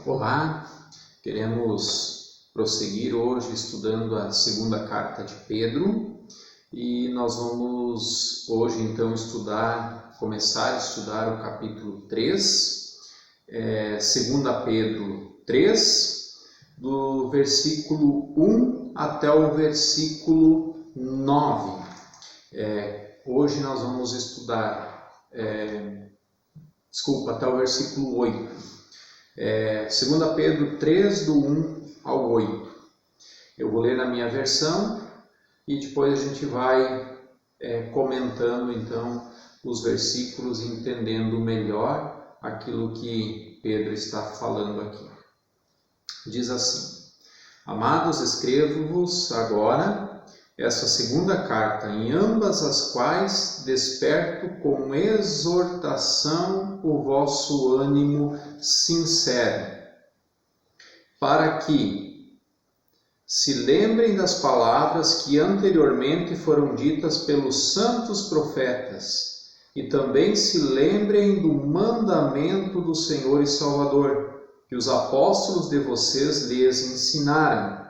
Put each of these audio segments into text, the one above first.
Olá, queremos prosseguir hoje estudando a segunda carta de Pedro e nós vamos hoje então começar a estudar o capítulo 3, 2 Pedro 3, do versículo 1 até o versículo 9. Hoje nós vamos estudar, até o versículo 8. 2 Pedro 3, do 1 ao 8. Eu vou ler na minha versão e depois a gente vai comentando então os versículos, entendendo melhor aquilo que Pedro está falando aqui. Diz assim: Amados, escrevo-vos agora essa segunda carta, em ambas as quais desperto com exortação o vosso ânimo sincero, para que se lembrem das palavras que anteriormente foram ditas pelos santos profetas, e também se lembrem do mandamento do Senhor e Salvador, que os apóstolos de vocês lhes ensinaram.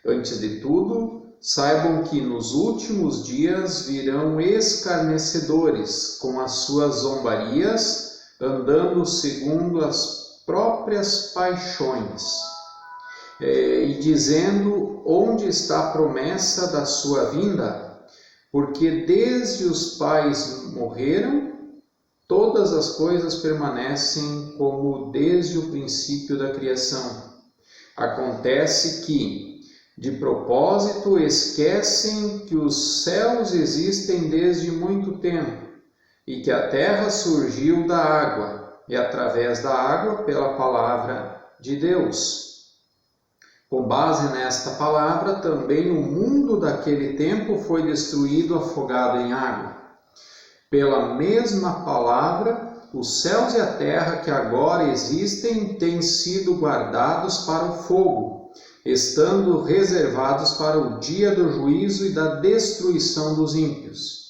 Antes de tudo, saibam que nos últimos dias virão escarnecedores, com as suas zombarias, andando segundo as próprias paixões, e dizendo: onde está a promessa da sua vinda? Porque desde os pais morreram, todas as coisas permanecem como desde o princípio da criação. Acontece que, de propósito, esquecem que os céus existem desde muito tempo e que a terra surgiu da água e através da água pela palavra de Deus. Com base nesta palavra, também o mundo daquele tempo foi destruído, afogado em água. Pela mesma palavra, os céus e a terra que agora existem têm sido guardados para o fogo, estando reservados para o dia do juízo e da destruição dos ímpios.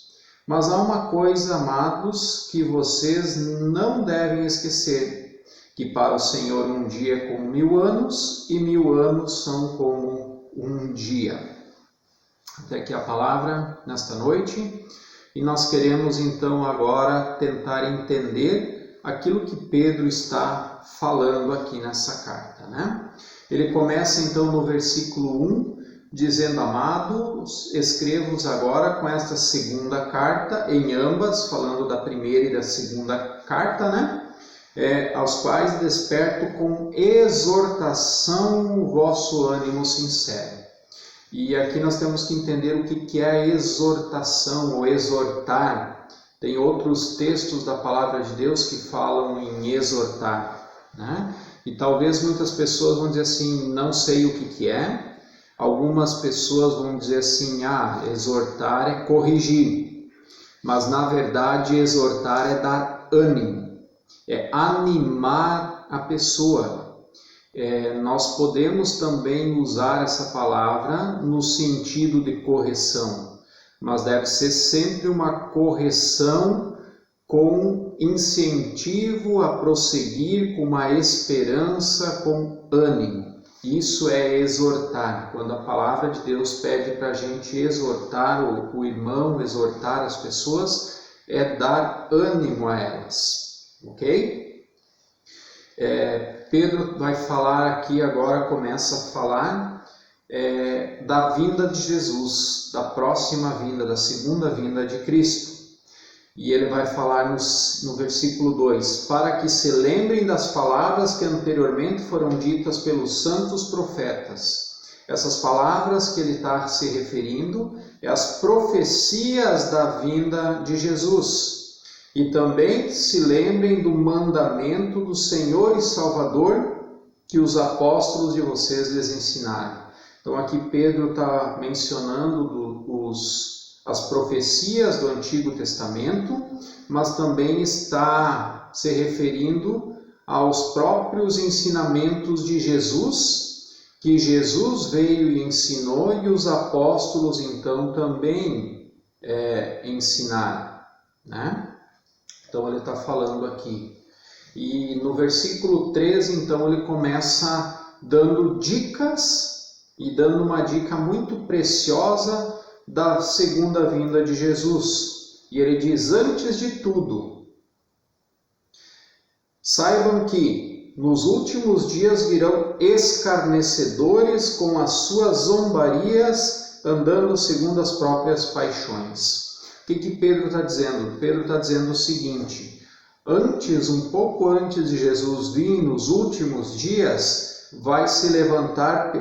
Mas há uma coisa, amados, que vocês não devem esquecer, que para o Senhor um dia é como 1000 anos, e 1000 anos são como um dia. Até aqui a palavra nesta noite, e nós queremos então agora tentar entender aquilo que Pedro está falando aqui nessa carta, né? Ele começa então no versículo 1, dizendo: Amados, escrevo-vos agora com esta segunda carta, em ambas, falando da primeira e da segunda carta, né? Aos quais desperto com exortação o vosso ânimo sincero. E aqui nós temos que entender o que é a exortação ou exortar. Tem outros textos da palavra de Deus que falam em exortar, né? E talvez muitas pessoas vão dizer assim: não sei o que é. Algumas pessoas vão dizer assim: exortar é corrigir. Mas na verdade exortar é dar ânimo, é animar a pessoa. Nós podemos também usar essa palavra no sentido de correção, mas deve ser sempre uma correção com incentivo a prosseguir, com uma esperança, com ânimo. Isso é exortar. Quando a palavra de Deus pede para a gente exortar o irmão, exortar as pessoas, é dar ânimo a elas, ok? Pedro vai falar aqui agora, começa a falar da vinda de Jesus, da próxima vinda, da segunda vinda de Cristo. E ele vai falar no versículo 2, para que se lembrem das palavras que anteriormente foram ditas pelos santos profetas. Essas palavras que ele está se referindo é as profecias da vinda de Jesus. E também se lembrem do mandamento do Senhor e Salvador que os apóstolos de vocês lhes ensinaram. Então aqui Pedro está mencionando as profecias do Antigo Testamento, mas também está se referindo aos próprios ensinamentos de Jesus, que Jesus veio e ensinou e os apóstolos então também ensinaram, né? Então ele está falando aqui E no versículo 13, então, ele começa dando dicas e dando uma dica muito preciosa da segunda vinda de Jesus. E ele diz: antes de tudo, saibam que nos últimos dias virão escarnecedores com as suas zombarias, andando segundo as próprias paixões. O que Pedro está dizendo? Pedro está dizendo o seguinte: um pouco antes de Jesus vir, nos últimos dias, vai se levantar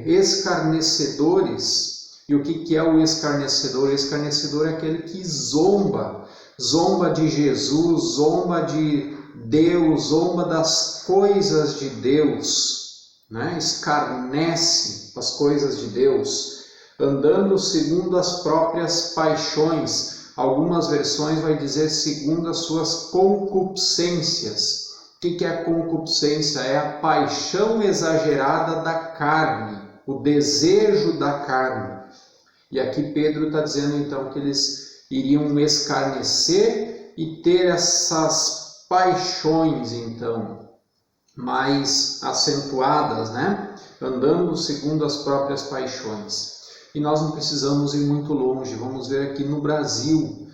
escarnecedores. E o que é o escarnecedor? O escarnecedor é aquele que zomba de Jesus, zomba de Deus, zomba das coisas de Deus, né? Escarnece as coisas de Deus, andando segundo as próprias paixões. Algumas versões vai dizer segundo as suas concupiscências. O que é a concupiscência? É a paixão exagerada da carne, o desejo da carne. E aqui Pedro está dizendo então que eles iriam escarnecer e ter essas paixões então mais acentuadas, né? Andando segundo as próprias paixões. E nós não precisamos ir muito longe, vamos ver aqui no Brasil,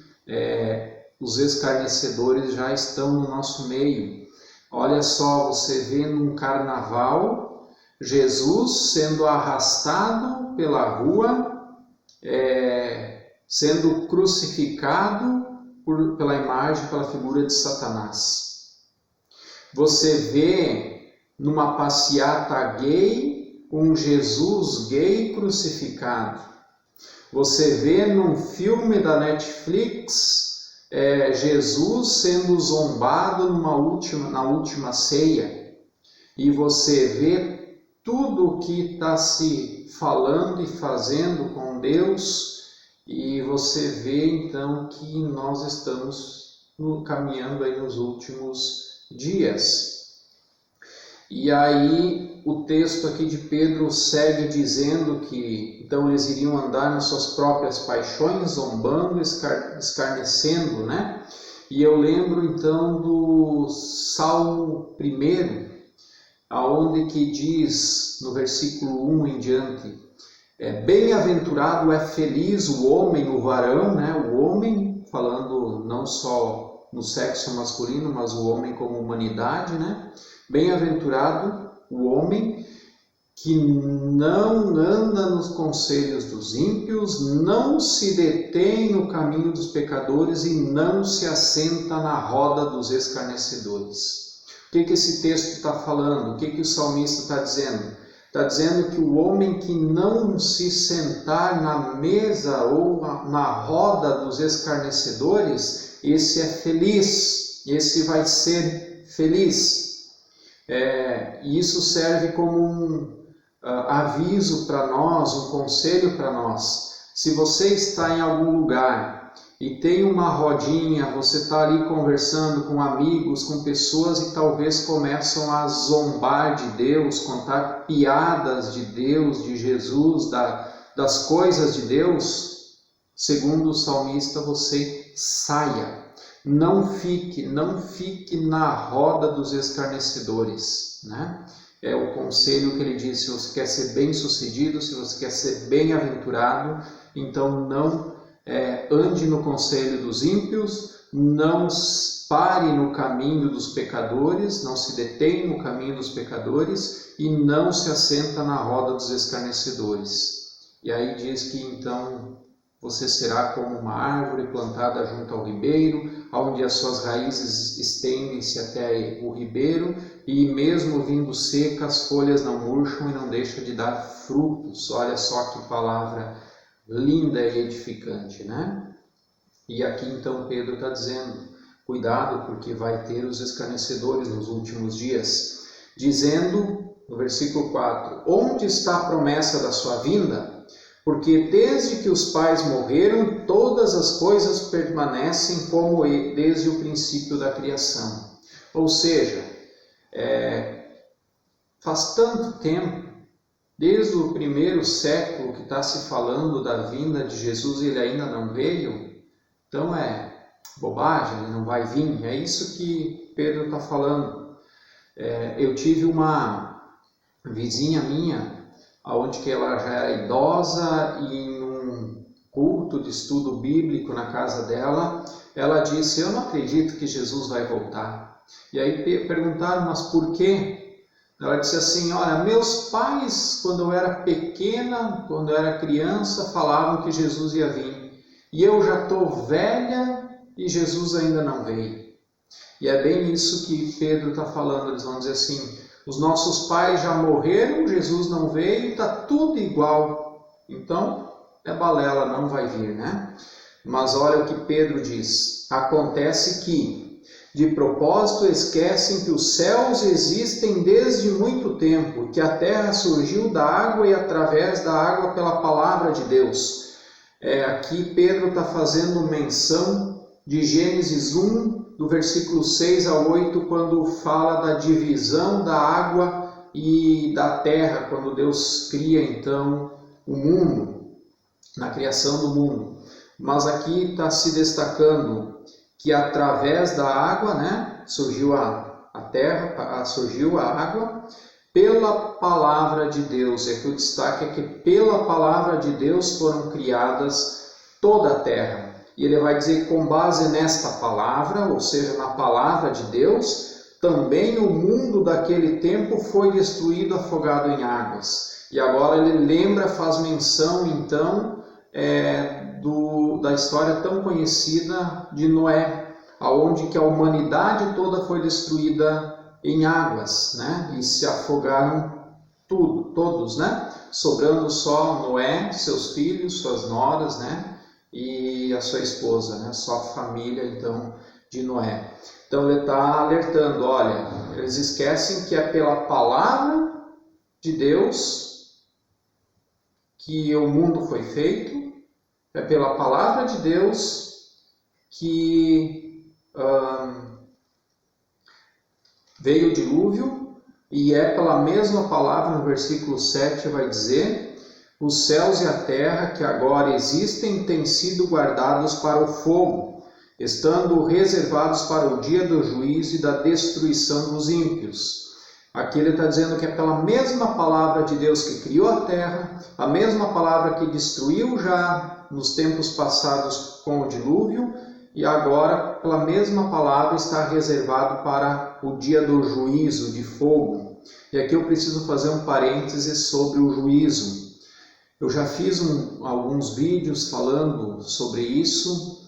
os escarnecedores já estão no nosso meio. Olha só, você vê num carnaval Jesus sendo arrastado pela rua, sendo crucificado pela imagem, pela figura de Satanás. Você vê numa passeata gay um Jesus gay crucificado. Você vê num filme da Netflix Jesus sendo zombado na última ceia. E você vê tudo o que está se falando e fazendo com Deus, e você vê então que nós estamos caminhando aí nos últimos dias. E aí o texto aqui de Pedro segue dizendo que então eles iriam andar nas suas próprias paixões, zombando, escarnecendo, né? E eu lembro então do Salmo 1, aonde que diz no versículo 1 em diante: bem-aventurado é feliz o homem, o varão, né? O homem, falando não só no sexo masculino, mas o homem como humanidade, né? Bem-aventurado o homem que não anda nos conselhos dos ímpios, não se detém no caminho dos pecadores e não se assenta na roda dos escarnecedores. O que esse texto está falando? O que o salmista está dizendo? Está dizendo que o homem que não se sentar na mesa ou na roda dos escarnecedores, esse é feliz, esse vai ser feliz. E isso serve como um aviso para nós, um conselho para nós. Se você está em algum lugar e tem uma rodinha, você está ali conversando com amigos, com pessoas e talvez começam a zombar de Deus, contar piadas de Deus, de Jesus, das coisas de Deus, segundo o salmista, você saia. Não fique na roda dos escarnecedores, né? É o conselho que ele diz: se você quer ser bem-sucedido, se você quer ser bem-aventurado, então não ande no conselho dos ímpios, não pare no caminho dos pecadores, não se detém no caminho dos pecadores e não se assenta na roda dos escarnecedores. E aí diz que então você será como uma árvore plantada junto ao ribeiro, onde as suas raízes estendem-se até o ribeiro, e mesmo vindo seca, as folhas não murcham e não deixam de dar frutos. Olha só que palavra linda e edificante, né? E aqui então Pedro está dizendo: cuidado, porque vai ter os escarnecedores nos últimos dias, dizendo no versículo 4: onde está a promessa da sua vinda? Porque desde que os pais morreram, todas as coisas permanecem como desde o princípio da criação. Ou seja, faz tanto tempo, desde o primeiro século, que está se falando da vinda de Jesus e ele ainda não veio. Então bobagem, ele não vai vir. É isso que Pedro está falando. Eu tive uma vizinha minha, onde que ela já era idosa, e em um culto de estudo bíblico na casa dela, ela disse: eu não acredito que Jesus vai voltar. E aí perguntaram: mas por quê? Ela disse assim: olha, meus pais, quando eu era pequena, quando eu era criança, falavam que Jesus ia vir. E eu já estou velha e Jesus ainda não veio. E é bem isso que Pedro está falando. Eles vão dizer assim: os nossos pais já morreram, Jesus não veio, está tudo igual. Então, é balela, não vai vir, né? Mas olha o que Pedro diz: acontece que, de propósito, esquecem que os céus existem desde muito tempo, que a terra surgiu da água e através da água pela palavra de Deus. Aqui Pedro está fazendo menção de Gênesis 1, do versículo 6 ao 8, quando fala da divisão da água e da terra, quando Deus cria então o mundo, na criação do mundo. Mas aqui está se destacando que através da água, né, surgiu a terra, surgiu a água, pela palavra de Deus. E aqui o destaque é que pela palavra de Deus foram criadas toda a terra. E ele vai dizer que com base nesta palavra, ou seja, na palavra de Deus, também o mundo daquele tempo foi destruído, afogado em águas. E agora ele lembra, faz menção então da história tão conhecida de Noé, aonde que a humanidade toda foi destruída em águas, né? E se afogaram todos, né? Sobrando só Noé, seus filhos, suas noras, né? E a sua esposa, né? Só a família então de Noé. Então ele está alertando: olha, eles esquecem que é pela palavra de Deus que o mundo foi feito. É pela palavra de Deus que veio o dilúvio, e é pela mesma palavra, no versículo 7 vai dizer: os céus e a terra que agora existem têm sido guardados para o fogo, estando reservados para o dia do juízo e da destruição dos ímpios. Aqui ele está dizendo que é pela mesma palavra de Deus que criou a terra, a mesma palavra que destruiu já nos tempos passados com o dilúvio, e agora pela mesma palavra está reservado para o dia do juízo de fogo. E aqui eu preciso fazer um parêntese sobre o juízo. Eu já fiz alguns vídeos falando sobre isso,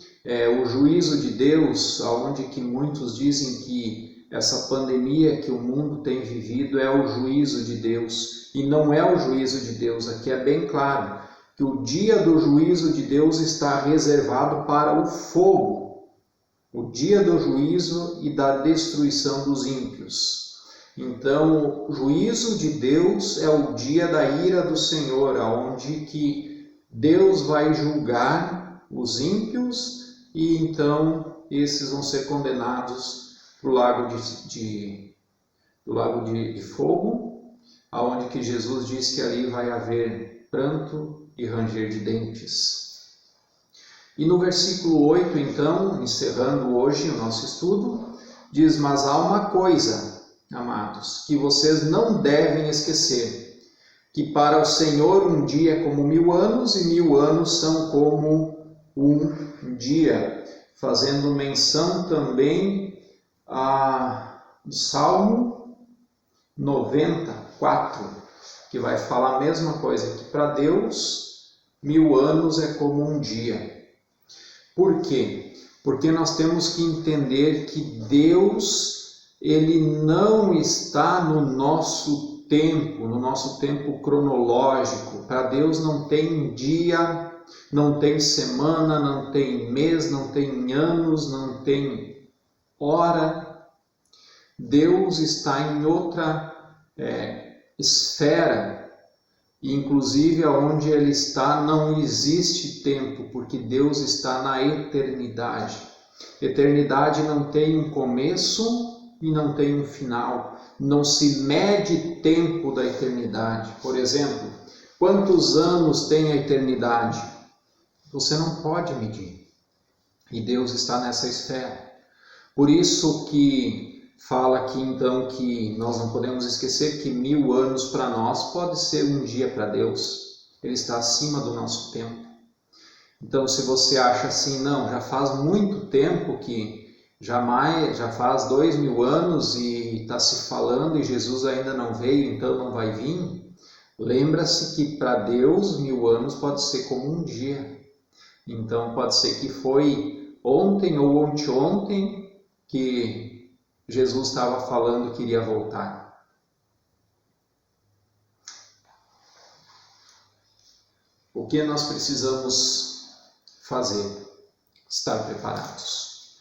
o juízo de Deus, onde que muitos dizem que essa pandemia que o mundo tem vivido é o juízo de Deus, e não é o juízo de Deus. Aqui é bem claro que o dia do juízo de Deus está reservado para o fogo, o dia do juízo e da destruição dos ímpios. Então, o juízo de Deus é o dia da ira do Senhor, onde que Deus vai julgar os ímpios, e então esses vão ser condenados para o lago de fogo, aonde que Jesus diz que ali vai haver pranto e ranger de dentes. E no versículo 8, então, encerrando hoje o nosso estudo, diz: mas há uma coisa, amados, que vocês não devem esquecer, que para o Senhor um dia é como 1000 anos, e 1000 anos são como um dia, fazendo menção também do Salmo 94, que vai falar a mesma coisa, que para Deus 1000 anos é como um dia. Por quê? Porque nós temos que entender que Deus, Ele não está no nosso tempo cronológico. Para Deus não tem dia, não tem semana, não tem mês, não tem anos, não tem hora. Deus está em outra esfera, e inclusive onde Ele está não existe tempo, porque Deus está na eternidade. Eternidade não tem um começo e não tem um final, não se mede tempo da eternidade. Por exemplo, quantos anos tem a eternidade? Você não pode medir. E Deus está nessa esfera. Por isso que fala aqui então que nós não podemos esquecer que 1000 anos para nós pode ser um dia para Deus. Ele está acima do nosso tempo. Então se você acha assim, não, já faz muito tempo que já faz 2000 anos e está se falando e Jesus ainda não veio, então não vai vir. Lembra-se que para Deus 1000 anos pode ser como um dia. Então pode ser que foi ontem ou anteontem que Jesus estava falando que iria voltar. O que nós precisamos fazer? Estar preparados.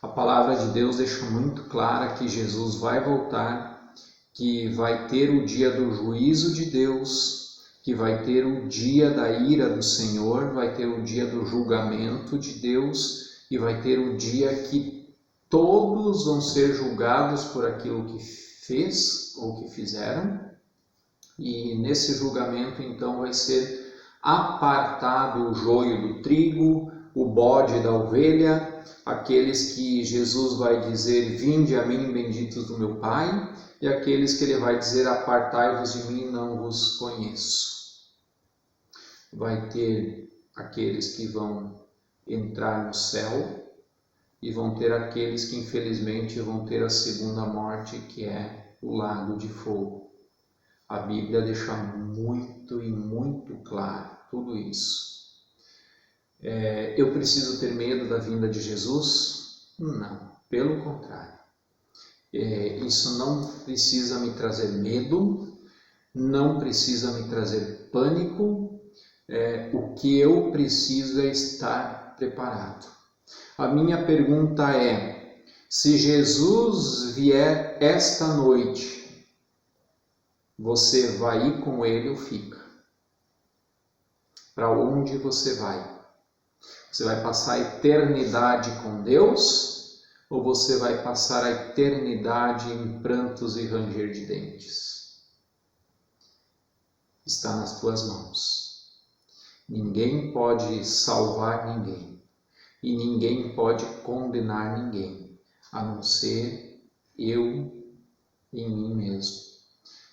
A palavra de Deus deixa muito clara que Jesus vai voltar, que vai ter o dia do juízo de Deus, que vai ter o dia da ira do Senhor, vai ter o dia do julgamento de Deus e vai ter o dia que todos vão ser julgados por aquilo que fez ou que fizeram. E nesse julgamento então vai ser apartado o joio do trigo, o bode da ovelha, aqueles que Jesus vai dizer, vinde a mim, benditos do meu Pai, e aqueles que ele vai dizer, apartai-vos de mim, não vos conheço. Vai ter aqueles que vão entrar no céu e vão ter aqueles que infelizmente vão ter a segunda morte, que é o lago de fogo. A Bíblia deixa muito e muito claro tudo isso. Eu preciso ter medo da vinda de Jesus? Não, pelo contrário. Isso não precisa me trazer medo, não precisa me trazer pânico. O que eu preciso é estar preparado. A minha pergunta é, se Jesus vier esta noite, você vai ir com ele ou fica? Para onde você vai? Você vai passar a eternidade com Deus ou você vai passar a eternidade em prantos e ranger de dentes? Está nas tuas mãos. Ninguém pode salvar ninguém e ninguém pode condenar ninguém, a não ser eu em mim mesmo.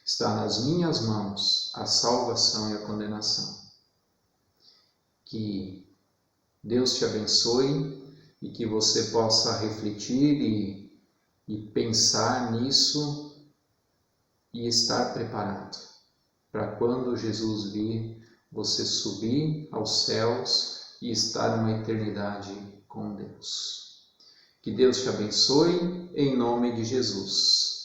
Está nas minhas mãos a salvação e a condenação. Que Deus te abençoe e que você possa refletir e pensar nisso e estar preparado para quando Jesus vir, você subir aos céus e estar numa eternidade com Deus. Que Deus te abençoe em nome de Jesus.